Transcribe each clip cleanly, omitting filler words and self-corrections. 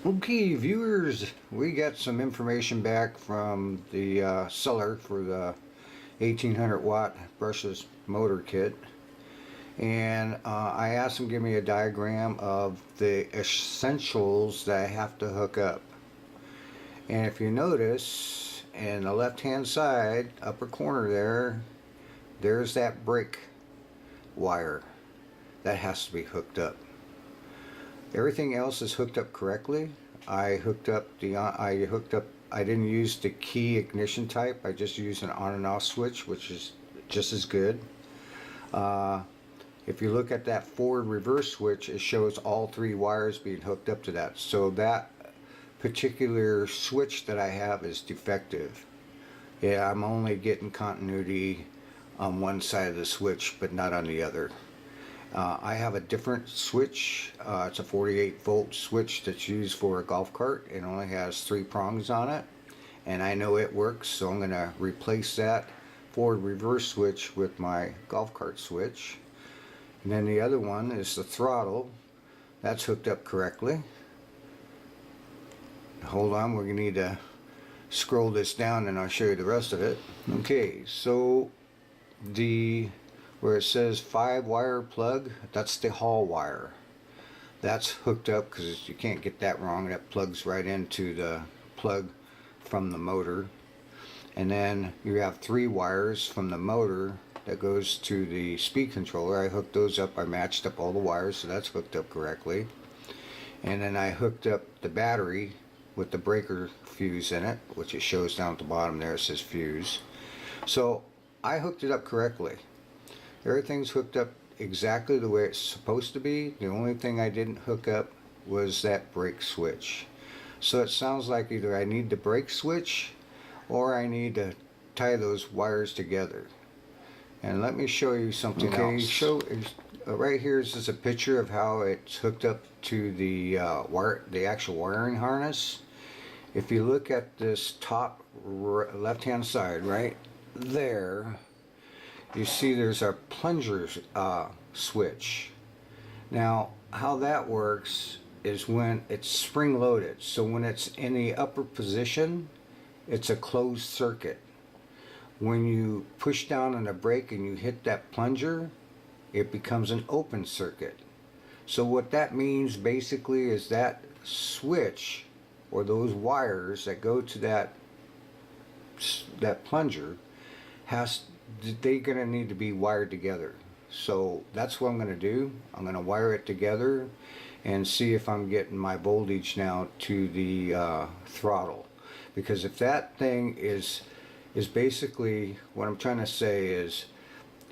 Okay, viewers, we got some information back from the seller for the 1800 watt brushless motor kit, and I asked him to give me a diagram of the essentials that I have to hook up. And if you notice, in the left hand side upper corner there's that brake wire that has to be hooked up. Everything else is hooked up correctly. I didn't use the key ignition type. I just used an on and off switch, which is just as good. If you look at that forward reverse switch, it shows all three wires being hooked up to that. So that particular switch that I have is defective. Yeah, I'm only getting continuity on one side of the switch, but not on the other. I have a different switch. It's a 48 volt switch that's used for a golf cart. It only has 3 prongs on it, and I know it works, so I'm going to replace that forward reverse switch with my golf cart switch. And then the other one is the throttle. That's hooked up correctly. Hold on, we're going to need to scroll this down and I'll show you the rest of it. Okay, so where it says 5 wire plug, that's the hall wire. That's hooked up because you can't get that wrong. That plugs right into the plug from the motor. And then you have 3 wires from the motor that goes to the speed controller. I hooked those up. I matched up all the wires, so that's hooked up correctly. And then I hooked up the battery with the breaker fuse in it, which it shows down at the bottom there. It says fuse. So I hooked it up correctly. Everything's hooked up exactly the way it's supposed to be. The only thing I didn't hook up was that brake switch. So it sounds like either I need the brake switch or I need to tie those wires together. And let me show you something else. Right here is just a picture of how it's hooked up to the actual wiring harness. If you look at this top left hand side right there, you see there's a plunger switch. Now how that works is when it's spring loaded, so when it's in the upper position it's a closed circuit. When you push down on the brake and you hit that plunger, it becomes an open circuit. So what that means basically is that switch, or those wires that go to that plunger, they're going to need to be wired together. So that's what I'm going to do. I'm going to wire it together and see if I'm getting my voltage now to the throttle. Because if that thing is basically, what I'm trying to say is,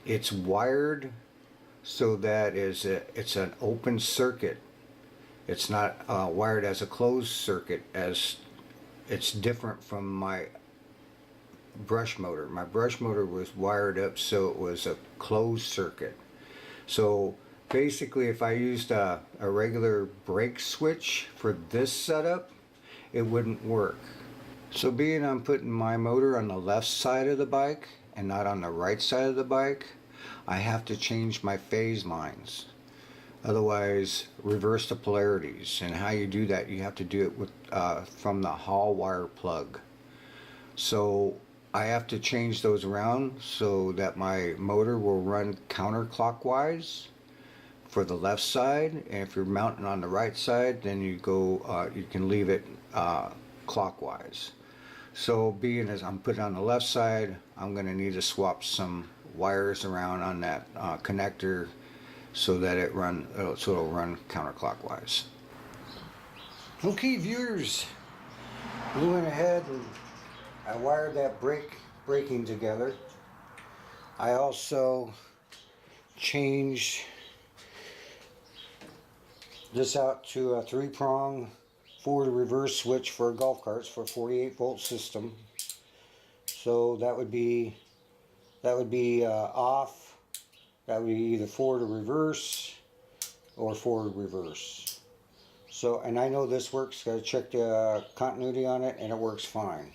it's wired so that it's an open circuit. It's not wired as a closed circuit, as it's different from my brush motor. My brush motor was wired up so it was a closed circuit. So basically if I used a regular brake switch for this setup, it wouldn't work. So being I'm putting my motor on the left side of the bike and not on the right side of the bike, I have to change my phase lines. Otherwise, reverse the polarities. And how you do that, you have to do it with from the hall wire plug. So I have to change those around so that my motor will run counterclockwise for the left side, and if you're mounting on the right side, then you can leave it clockwise. So being as I'm putting on the left side, I'm going to need to swap some wires around on that connector so that it'll run counterclockwise. Okay, viewers, we went ahead and I wired that braking together. I also changed this out to a 3-prong forward reverse switch for golf carts for a 48 volt system. So that would be off. That would be either forward or reverse, or forward reverse. So, and I know this works. Got to check the continuity on it, and it works fine.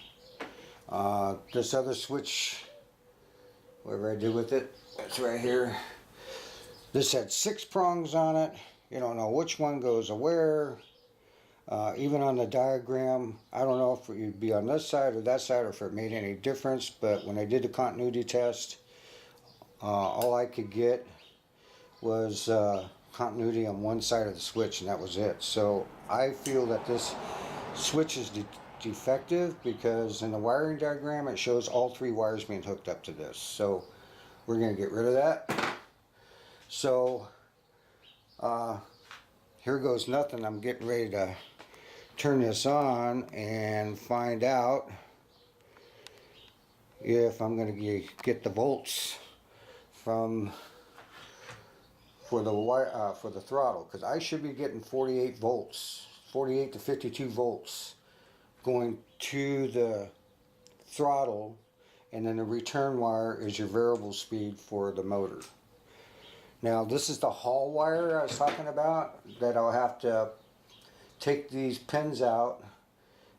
This other switch, whatever I did with it, it's right here. This had 6 prongs on it. You don't know which one goes where. Even on the diagram, I don't know if you'd be on this side or that side or if it made any difference, but when I did the continuity test, all I could get was continuity on one side of the switch, and that was it. So I feel that this switch is defective because in the wiring diagram it shows all 3 wires being hooked up to this. So we're going to get rid of that. So here goes nothing. I'm getting ready to turn this on and find out if I'm going to get the volts for the wire for the throttle, because I should be getting 48 volts, 48 to 52 volts going to the throttle, and then the return wire is your variable speed for the motor. Now this is the hall wire I was talking about, that I'll have to take these pins out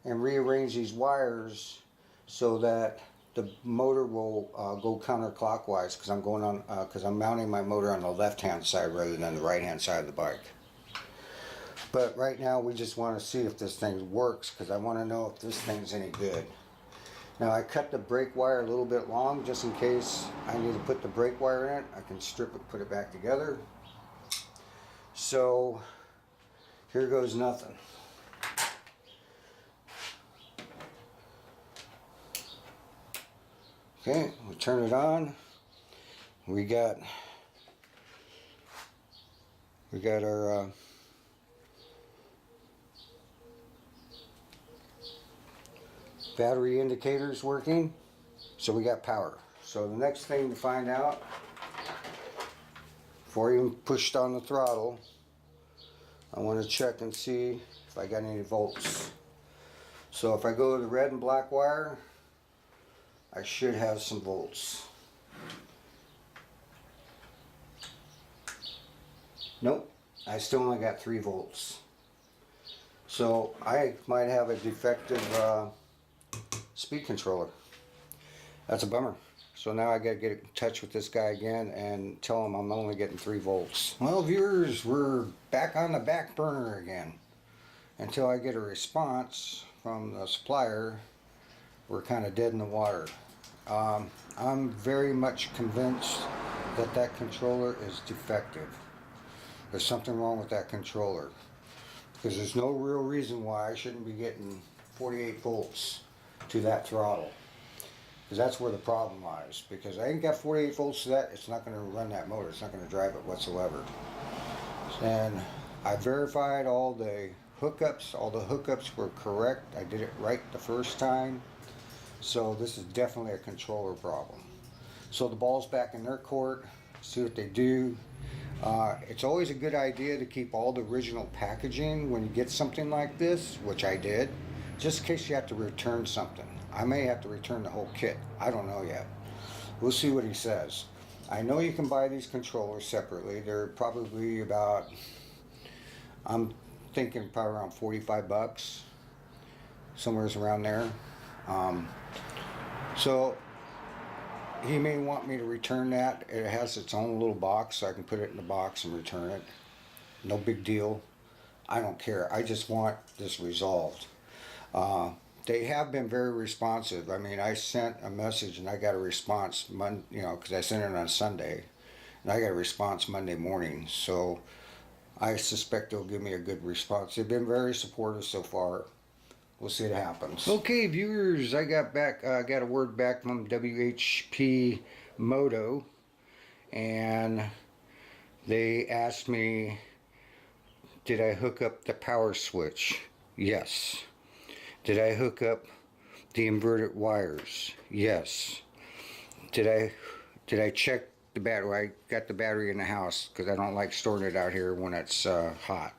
and rearrange these wires so that the motor will go counterclockwise, because I'm mounting my motor on the left hand side rather than the right hand side of the bike. But right now we just want to see if this thing works, because I want to know if this thing's any good. Now I cut the brake wire a little bit long just in case I need to put the brake wire in it. I can strip it, put it back together. So here goes nothing. Okay, we turn it on. We got our battery indicators working, so we got power. So the next thing to find out, before I even pushed on the throttle, I want to check and see if I got any volts. So if I go to the red and black wire, I should have some volts. Nope, I still only got 3 volts. So I might have a defective speed controller. That's a bummer. So now I gotta get in touch with this guy again and tell him I'm only getting 3 volts. Well, viewers, we're back on the back burner again. Until I get a response from the supplier, we're kind of dead in the water. I'm very much convinced that that controller is defective. There's something wrong with that controller, because there's no real reason why I shouldn't be getting 48 volts to that throttle, because that's where the problem lies. Because I ain't got 48 volts to that, it's not going to run that motor, it's not going to drive it whatsoever. And I verified all the hookups were correct. I did it right the first time. So this is definitely a controller problem. So the ball's back in their court, see what they do. It's always a good idea to keep all the original packaging when you get something like this, which I did, just in case you have to return something. I may have to return the whole kit. I don't know yet. We'll see what he says. I know you can buy these controllers separately. They're probably about, I'm thinking probably around 45 bucks, somewhere around there. So he may want me to return that. It has its own little box, so I can put it in the box and return it. No big deal. I don't care. I just want this resolved. They have been very responsive. I mean, I sent a message and I got a response because I sent it on Sunday, and I got a response Monday morning. So I suspect they'll give me a good response. They've been very supportive so far. We'll see what happens. Okay, viewers, I got a word back from WHP Moto, and they asked me, did I hook up the power switch? Yes. Did I hook up the inverted wires? Yes. Did I check the battery? I got the battery in the house because I don't like storing it out here when it's hot.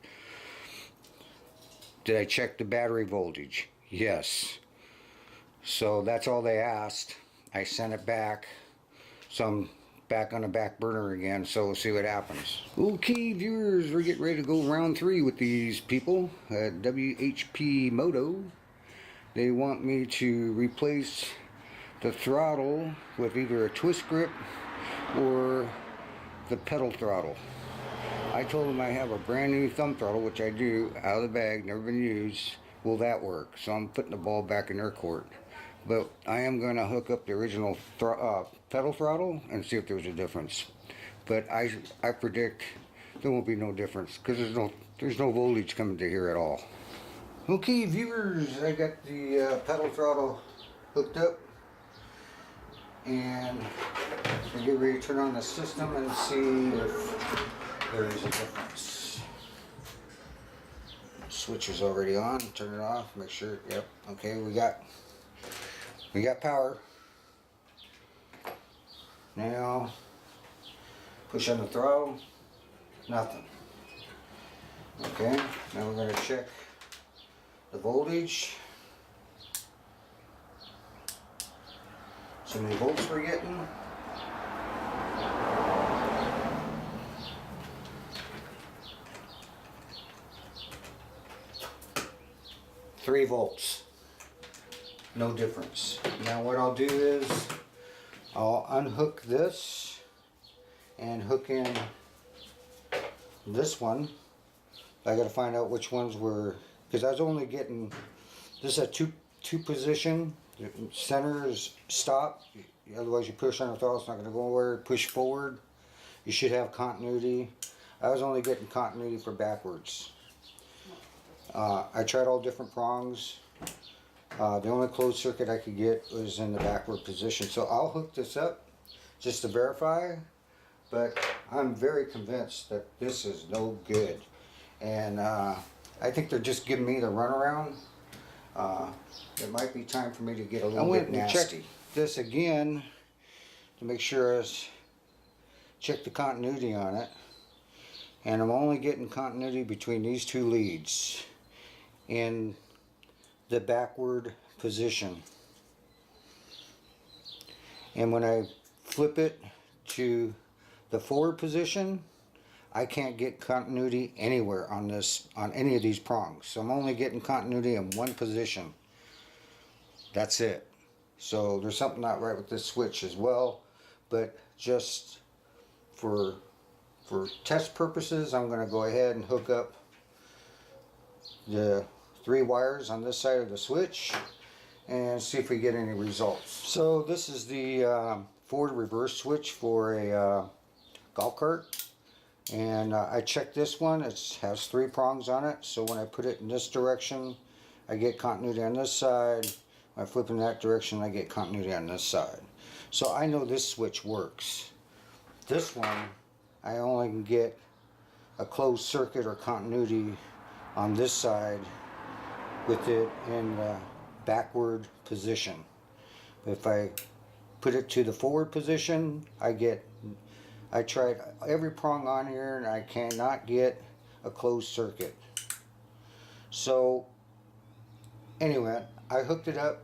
Did I check the battery voltage? Yes. So that's all they asked. I sent it back. So I'm back on the back burner again, so we'll see what happens. Okay, viewers, we're getting ready to go round 3 with these people at WHP Moto. They want me to replace the throttle with either a twist grip or the pedal throttle. I told them I have a brand new thumb throttle, which I do, out of the bag, never been used. Will that work? So I'm putting the ball back in their court. But I am going to hook up the original pedal throttle and see if there's a difference. But I predict there won't be no difference because there's no voltage coming to here at all. Okay, viewers, I got the pedal throttle hooked up, and I get ready to turn on the system and see if there is a difference. Switch is already on. Turn it off. Make sure. Yep. Okay, we got power. Now push on the throttle. Nothing. Okay. Now we're going to check the voltage. So many volts we're getting. Three volts. No difference. Now what I'll do is I'll unhook this and hook in this one. I got to find out which ones were, because I was only getting, this is a two position. The center is stop, otherwise you push on the throttle, it's not going to go anywhere. Push forward, you should have continuity. I was only getting continuity for backwards. I tried all different prongs. The only closed circuit I could get was in the backward position. So I'll hook this up just to verify, but I'm very convinced that this is no good. And I think they're just giving me the runaround. It might be time for me to get a little bit nasty. Check this again to make sure I check the continuity on it. And I'm only getting continuity between these two leads in the backward position. And when I flip it to the forward position, I can't get continuity anywhere on this, on any of these prongs. So I'm only getting continuity in one position. That's it. So there's something not right with this switch as well. But just for test purposes, I'm going to go ahead and hook up the 3 wires on this side of the switch and see if we get any results. So this is the forward reverse switch for a golf cart. And I checked this one. It has 3 prongs on it. So when I put it in this direction, I get continuity on this side. When I flip in that direction, I get continuity on this side. So I know this switch works. This one, I only can get a closed circuit or continuity on this side with it in the backward position. If I put it to the forward position, I tried every prong on here and I cannot get a closed circuit. So anyway, I hooked it up.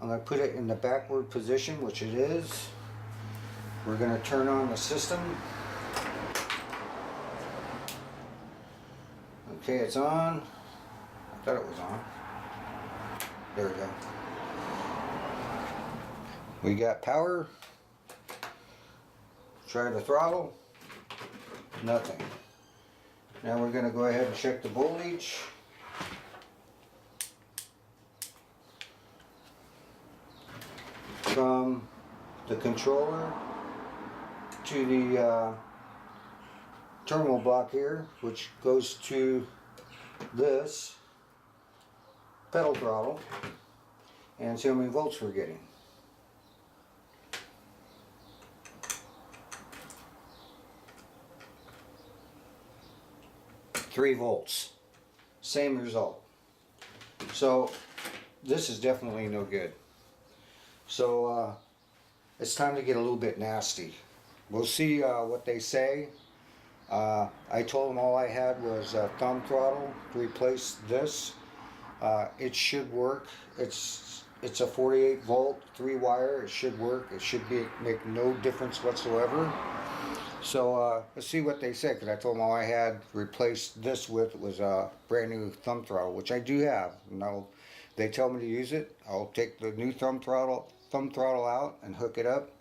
I'm going to put it in the backward position, which it is. We're going to turn on the system. Okay, it's on. I thought it was on. There we go. We got power. Try the throttle. Nothing. Now we're going to go ahead and check the voltage. From the controller to the terminal block here, which goes to this pedal throttle, and see how many volts we're getting. Three volts. Same result. So this is definitely no good. So it's time to get a little bit nasty. We'll see what they say. I told them all I had was a thumb throttle to replace this. It should work. It's a 48 volt 3 wire. It should work. It should make no difference whatsoever. So let's see what they say, because I told them all I had replaced this with was a brand new thumb throttle, which I do have. Now they tell me to use it. I'll take the new thumb throttle out and hook it up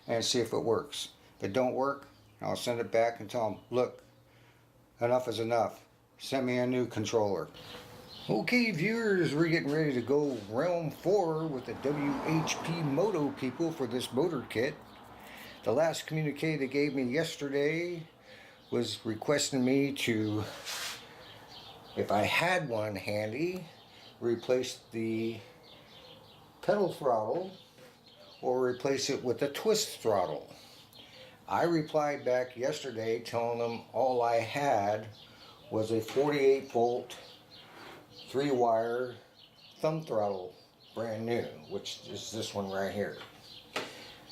and see if it works. If it don't work, I'll send it back and tell them, look, enough is enough. Send me a new controller. Okay, viewers, we're getting ready to go round 4 with the WHP Moto people for this motor kit. The last communique they gave me yesterday was requesting me to, if I had one handy, replace the pedal throttle or replace it with a twist throttle. I replied back yesterday telling them all I had was a 48 volt 3-wire thumb throttle, brand new, which is this one right here.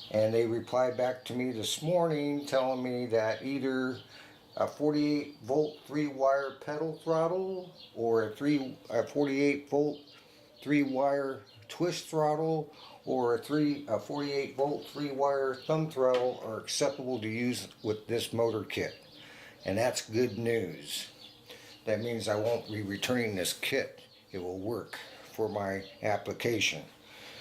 And they replied back to me this morning telling me that either a 48 volt 3-wire pedal throttle or a 48 volt 3-wire twist throttle or a 48 volt 3-wire thumb throttle are acceptable to use with this motor kit. And that's good news. That means I won't be returning this kit. It will work for my application.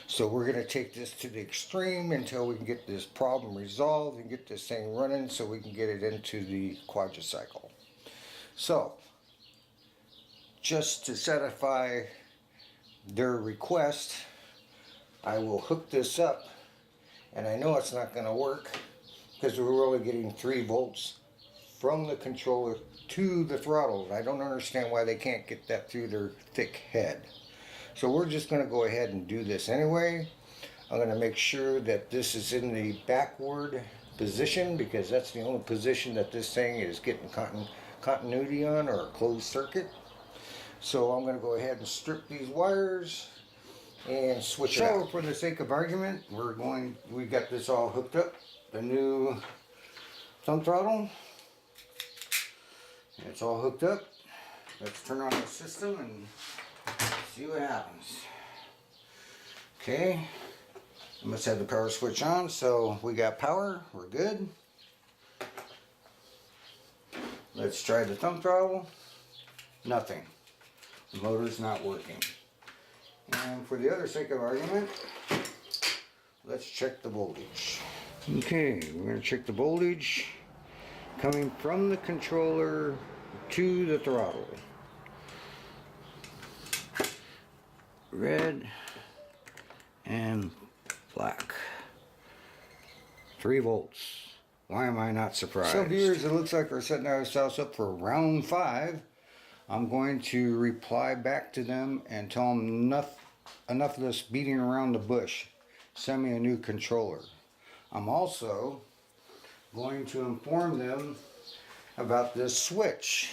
So we're going to take this to the extreme until we can get this problem resolved and get this thing running so we can get it into the quadricycle. So, just to satisfy their request, I will hook this up, and I know it's not going to work because we're only getting 3 volts from the controller to the throttle. I don't understand why they can't get that through their thick head. So we're just going to go ahead and do this anyway. I'm going to make sure that this is in the backward position because that's the only position that this thing is getting continuity on, or a closed circuit. So I'm going to go ahead and strip these wires and switch it out. So for the sake of argument, we got this all hooked up, the new thumb throttle. It's all hooked up. Let's turn on the system and see what happens. Okay, I must have the power switch on, so we got power, we're good. Let's try the thumb throttle. Nothing. The motor's not working. And for the other sake of argument, let's check the voltage. Okay, we're going to check the voltage coming from the controller to the throttle. Red and black. 3 volts. Why am I not surprised? So viewers, it looks like we're setting ourselves up for round 5. I'm going to reply back to them and tell them enough of this beating around the bush. Send me a new controller. I'm also going to inform them about this switch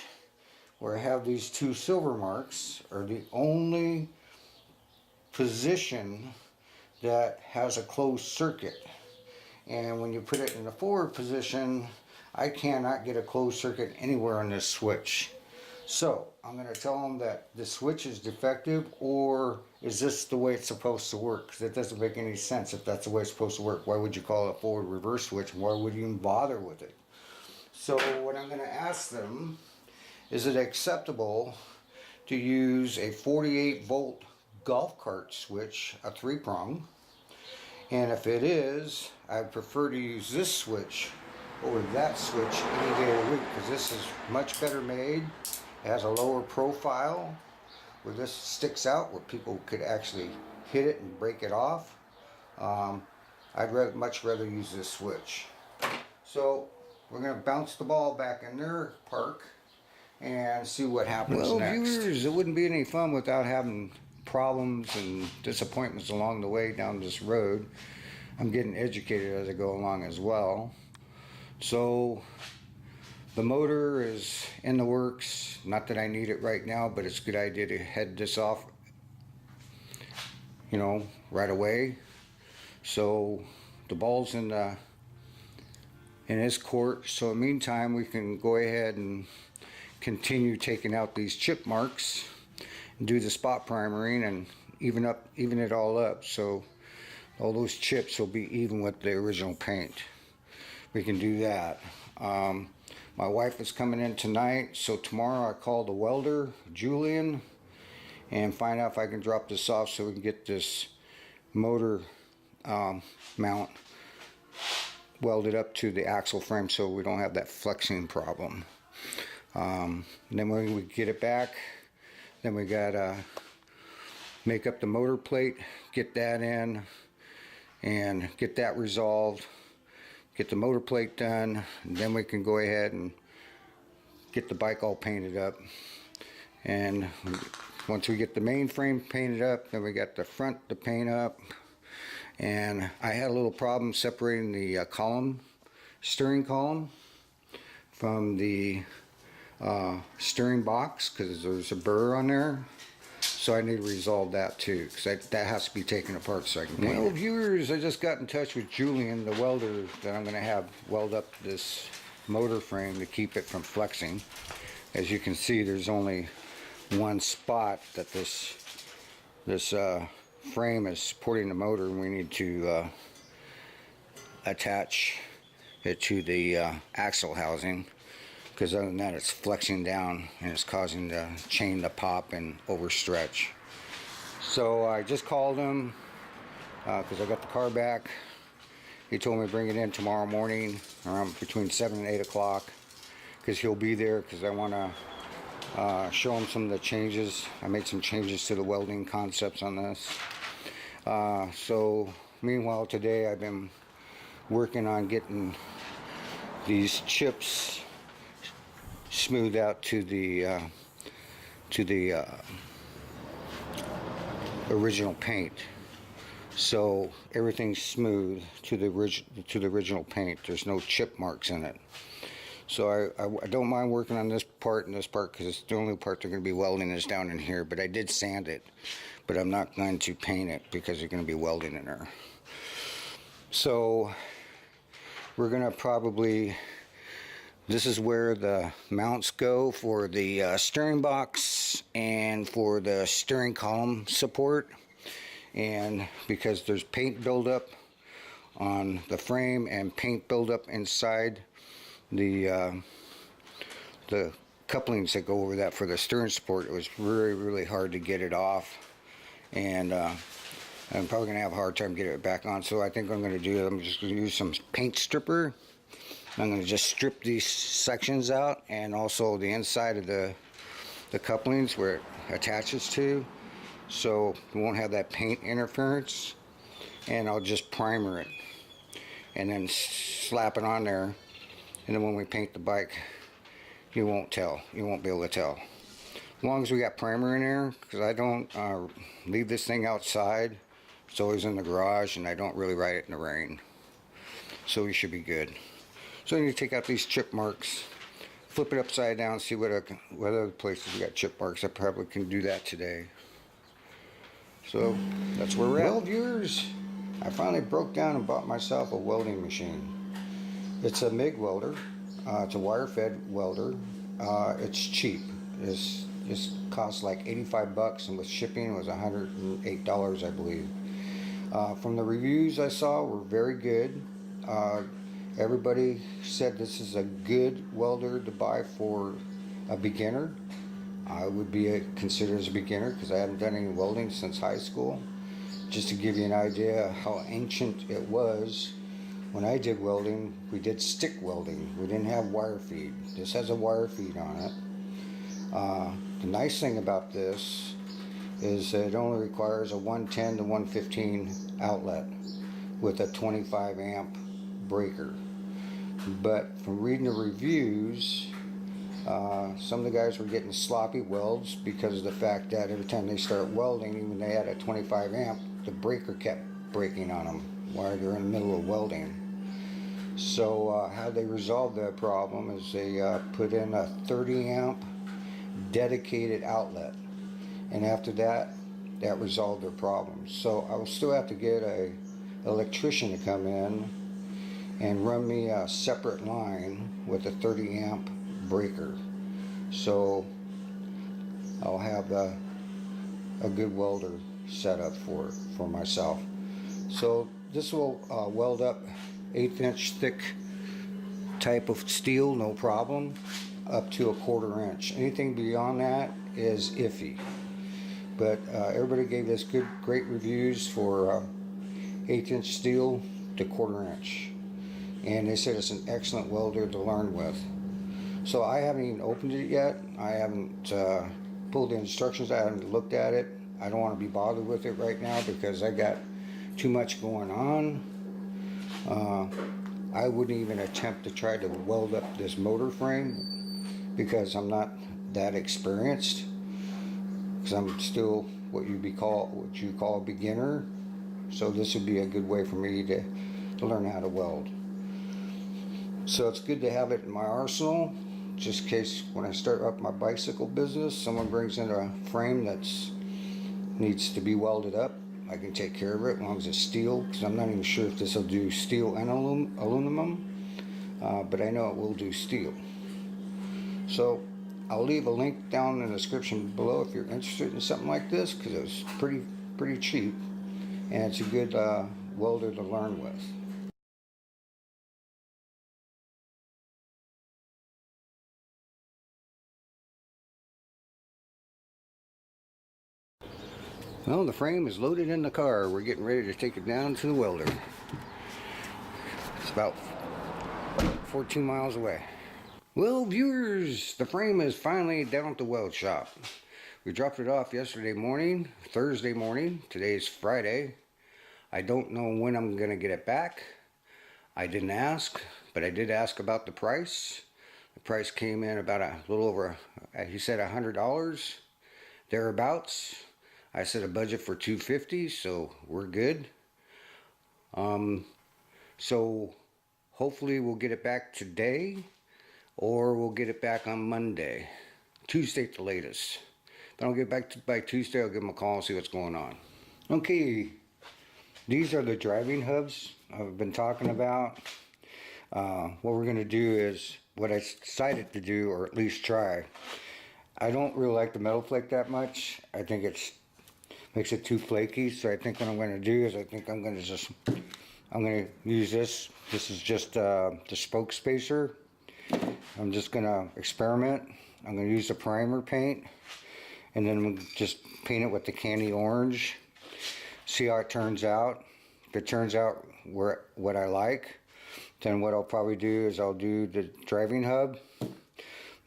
where I have these 2 silver marks are the only position that has a closed circuit, and when you put it in the forward position, I cannot get a closed circuit anywhere on this switch. So I'm going to tell them that the switch is defective, or is this the way it's supposed to work? Because it doesn't make any sense. If that's the way it's supposed to work, why would you call it a forward reverse switch? Why would you even bother with it? So what I'm going to ask them, is it acceptable to use a 48 volt golf cart switch, a 3-prong? And if it is, I'd prefer to use this switch over that switch any day of the week, because this is much better made. It has a lower profile where this sticks out, where people could actually hit it and break it off. I'd much rather use this switch. So we're going to bounce the ball back in their park and see what happens next. Well, viewers, it wouldn't be any fun without having problems and disappointments along the way down this road. I'm getting educated as I go along as well. So the motor is in the works. Not that I need it right now, but it's a good idea to head this off, right away. So the ball's in his court. So in the meantime, we can go ahead and continue taking out these chip marks and do the spot primering and even it all up, so all those chips will be even with the original paint. We can do that. My wife is coming in tonight, so tomorrow I call the welder, Julian, and find out if I can drop this off so we can get this motor mount welded up to the axle frame so we don't have that flexing problem. Then when we get it back, then we gotta make up the motor plate, get that in, and get that resolved, get the motor plate done, and then we can go ahead and get the bike all painted up. And once we get the main frame painted up, then we got the front to paint up. And I had a little problem separating the steering column from the steering box, because there's a burr on there. So I need to resolve that too, because that has to be taken apart so I can paint it. Well, viewers, I just got in touch with Julian, the welder that I'm going to have weld up this motor frame to keep it from flexing. As you can see, there's only one spot that this frame is supporting the motor, and we need to attach it to the axle housing, because other than that it's flexing down and it's causing the chain to pop and overstretch. So I just called him because I got the car back. He told me to bring it in tomorrow morning around between 7 and 8 o'clock, because he'll be there, because I want to show him some of the changes. I made some changes to the welding concepts on this. So meanwhile, today I've been working on getting these chips smoothed out to the original paint, so everything's smooth to the original paint. There's no chip marks in it. So I don't mind working on this part and this part, because it's the only part they're going to be welding is down in here. But I did sand it, but I'm not going to paint it because they're going to be welding in there. So we're going to probably, this is where the mounts go for the steering box and for the steering column support. And because there's paint buildup on the frame and paint buildup inside the couplings that go over that for the steering support, it was really hard to get it off. And I'm probably going to have a hard time getting it back on. So I think what I'm going to do, I'm just going to use some paint stripper. I'm going to just strip these sections out, and also the inside of the couplings where it attaches to, so we won't have that paint interference. And I'll just primer it and then slap it on there, and then when we paint the bike, you won't be able to tell. As long as we got primer in there, because I don't leave this thing outside. It's always in the garage, and I don't really ride it in the rain. So we should be good. So I need to take out these chip marks, flip it upside down, see what other places we got chip marks. I probably can do that today. So that's where we're at. Well, viewers, I finally broke down and bought myself a welding machine. It's a MIG welder. It's a wire-fed welder. It's cheap. It costs like 85 bucks, and with shipping it was $108, I believe. From the reviews I saw were very good. Everybody said this is a good welder to buy for a beginner. I would be considered as a beginner because I haven't done any welding since high school. Just to give you an idea how ancient it was, when I did welding, we did stick welding. We didn't have wire feed. This has a wire feed on it. The nice thing about this is that it only requires a 110 to 115 outlet with a 25 amp breaker. But from reading the reviews, some of the guys were getting sloppy welds because of the fact that every time they start welding, even when they had a 25 amp, the breaker kept breaking on them while they're in the middle of welding. So how they resolved that problem is they put in a 30 amp dedicated outlet, and after that resolved their problems. So I will still have to get an electrician to come in and run me a separate line with a 30 amp breaker, so I'll have a good welder set up for myself. So this will weld up 1/8 inch thick type of steel, no problem, up to a 1/4 inch. Anything beyond that is iffy. But everybody gave this great reviews for 1/8 inch steel to 1/4 inch, and they said it's an excellent welder to learn with. So I haven't even opened it yet. I haven't pulled the instructions. I haven't looked at it. I don't want to be bothered with it right now because I got too much going on. I wouldn't even attempt to try to weld up this motor frame because I'm not that experienced. Because I'm still what you call a beginner. So this would be a good way for me to learn how to weld. So it's good to have it in my arsenal, just in case when I start up my bicycle business, someone brings in a frame that's needs to be welded up. I can take care of it as long as it's steel, because I'm not even sure if this will do steel and aluminum, but I know it will do steel. So I'll leave a link down in the description below if you're interested in something like this, because it was pretty cheap, and it's a good welder to learn with. Well, the frame is loaded in the car. We're getting ready to take it down to the welder. It's about 14 miles away. Well, viewers, the frame is finally down at the weld shop. We dropped it off yesterday morning, Thursday morning. Today's Friday. I don't know when I'm going to get it back. I didn't ask, but I did ask about the price. The price came in about a little over, he said $100, thereabouts. I set a budget for $250, so we're good. So hopefully we'll get it back today, or we'll get it back on Monday. Tuesday at the latest. If I don't get it back by Tuesday, I'll give them a call and see what's going on. Okay, these are the driving hubs I've been talking about. What we're going to do is, what I decided to do, or at least try. I don't really like the metal flake that much. I think it makes it too flaky, so I think what I'm going to do is I'm going to use this. This is just the spoke spacer. I'm just going to experiment. I'm going to use the primer paint, and then we'll just paint it with the candy orange. See how it turns out. If it turns out what I like, then what I'll probably do is I'll do the driving hub.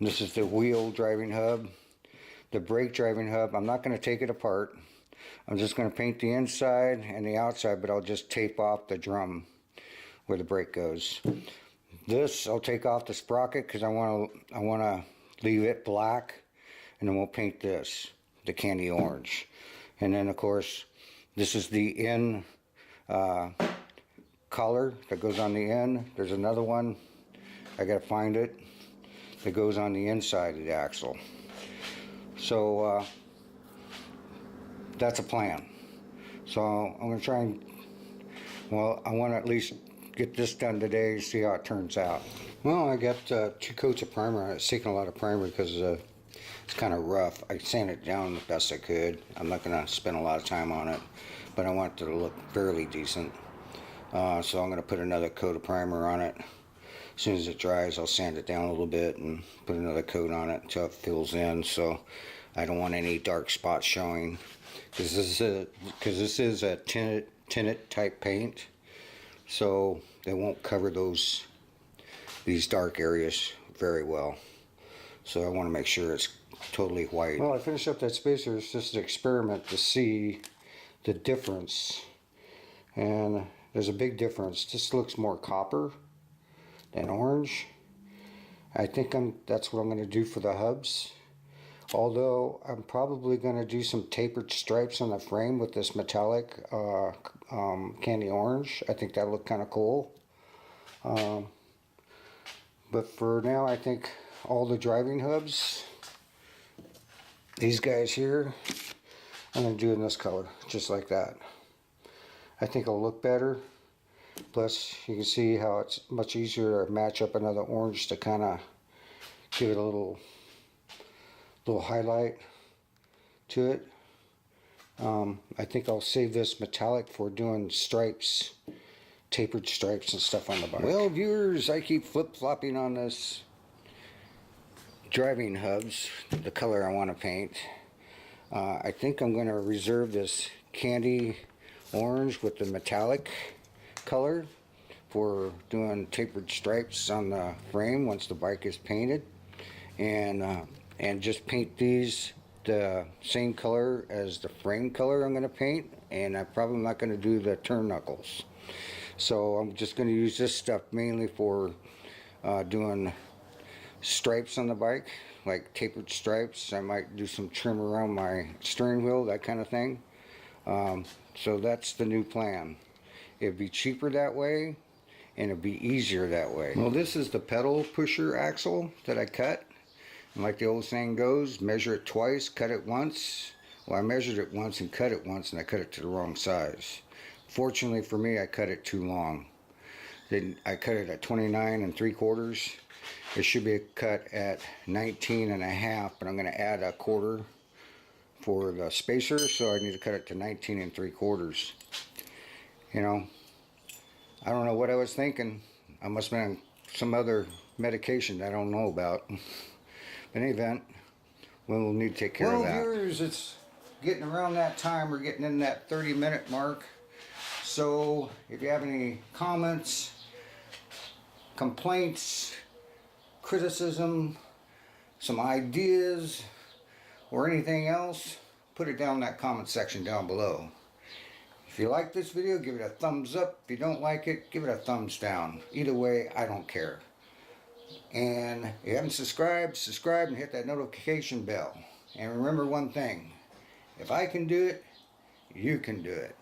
This is the wheel driving hub. The brake driving hub, I'm not going to take it apart. I'm just going to paint the inside and the outside, but I'll just tape off the drum where the brake goes. This, I'll take off the sprocket because I want to leave it black, and then we'll paint this, the candy orange. And then of course, this is the end collar that goes on the end. There's another one, I gotta find it, that goes on the inside of the axle. So that's a plan. So I'm gonna try and, well, I want to at least get this done today to see how it turns out. Well, I got 2 coats of primer. It's taking a lot of primer because it's kind of rough. I sanded it down the best I could. I'm not gonna spend a lot of time on it, but I want it to look fairly decent. So I'm going to put another coat of primer on it. As soon as it dries, I'll sand it down a little bit and put another coat on it until it fills in. So I don't want any dark spots showing, because this is a tinted type paint, so they won't cover these dark areas very well. So I want to make sure it's totally white. Well, I finished up that spacer. It's just an experiment to see the difference, and there's a big difference. This looks more copper than orange. I think that's what I'm going to do for the hubs. Although I'm probably going to do some tapered stripes on the frame with this metallic candy orange. I think that'll look kind of cool. But for now, I think all the driving hubs, these guys here, I'm going to do in this color, just like that. I think it'll look better. Plus, you can see how it's much easier to match up another orange to kind of give it a little highlight to it. I think I'll save this metallic for doing stripes, tapered stripes and stuff on the bike. Well, viewers, I keep flip-flopping on this driving hubs, the color I want to paint. I think I'm going to reserve this candy orange with the metallic color for doing tapered stripes on the frame once the bike is painted. and just paint these the same color as the frame color I'm going to paint, and I'm probably not going to do the turn knuckles. So I'm just going to use this stuff mainly for doing stripes on the bike, like tapered stripes. I might do some trim around my steering wheel, that kind of thing. So that's the new plan. It'd be cheaper that way, and it'd be easier that way. Well, this is the pedal pusher axle that I cut. And like the old saying goes, measure it twice, cut it once. Well, I measured it once and cut it once, and I cut it to the wrong size. Fortunately for me, I cut it too long. Then I cut it at 29 3/4. It should be cut at 19 1/2, but I'm going to add a quarter for the spacer, so I need to cut it to 19 3/4. You know, I don't know what I was thinking. I must have been on some other medication that I don't know about. In any event, we'll need to take care of that. Well, viewers, it's getting around that time. We're getting in that 30-minute mark. So if you have any comments, complaints, criticism, some ideas, or anything else, put it down in that comment section down below. If you like this video, give it a thumbs up. If you don't like it, give it a thumbs down. Either way, I don't care. And if you haven't subscribed, subscribe and hit that notification bell. And remember one thing, if I can do it, you can do it.